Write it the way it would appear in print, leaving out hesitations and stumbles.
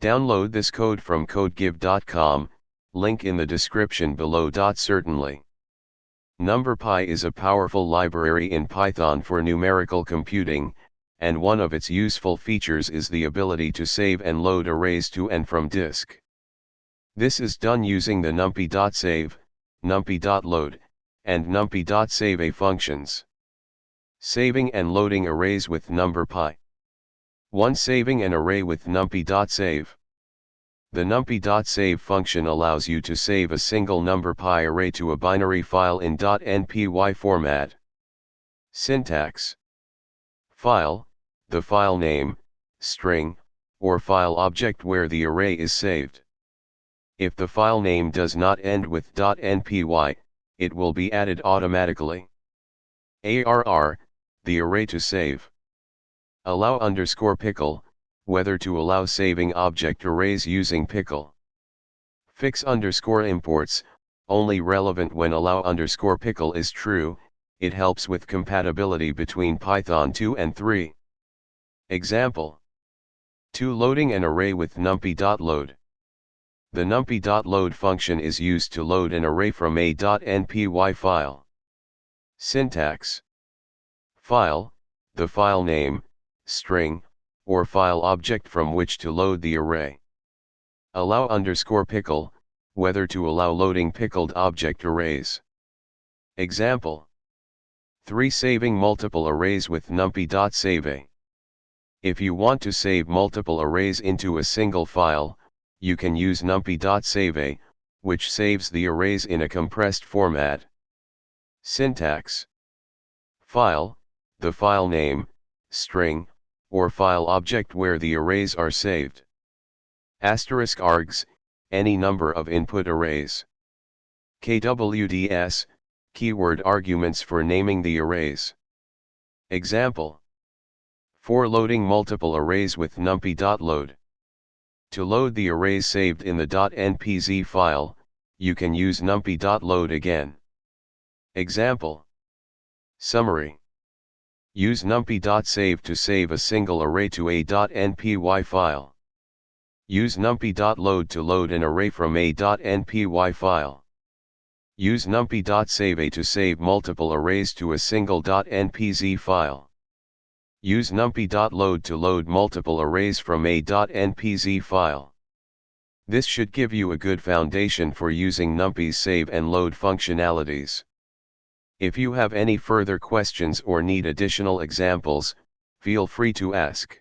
Download this code from codegive.com, link in the description below. Certainly. NumPy is a powerful library in Python for numerical computing, and one of its useful features is the ability to save and load arrays to and from disk. This is done using the numpy.save, numpy.load, and numpy.save functions. Saving and loading arrays with NumPy. 1. Saving an array with numpy.save. The numpy.save function allows you to save a single NumPy array to a binary file in .npy format. Syntax. File, the file name, string, or file object where the array is saved. If the file name does not end with .npy, it will be added automatically. ARR, the array to save. Allow _pickle, whether to allow saving object arrays using pickle. Fix _imports, only relevant when allow _pickle is true. It helps with compatibility between Python 2 and 3. Example. 2. Loading an array with numpy.load. The numpy.load function is used to load an array from a .npy file. Syntax. File, the file name, string, or file object from which to load the array. Allow _pickle, whether to allow loading pickled object arrays. Example. 3. Saving multiple arrays with numpy.save. If you want to save multiple arrays into a single file, you can use numpy.save, which saves the arrays in a compressed format. Syntax. File, the file name, string, or file object where the arrays are saved. *args, any number of input arrays. KWDs, keyword arguments for naming the arrays. Example. 4. Loading multiple arrays with numpy.load. To load the arrays saved in the .npz file, you can use numpy.load again. Example. Summary. Use numpy.save to save a single array to a .npy file. Use numpy.load to load an array from a .npy file. Use numpy.save to save multiple arrays to a single .npz file. Use numpy.load to load multiple arrays from a .npz file. This should give you a good foundation for using NumPy's save and load functionalities. If you have any further questions or need additional examples, feel free to ask.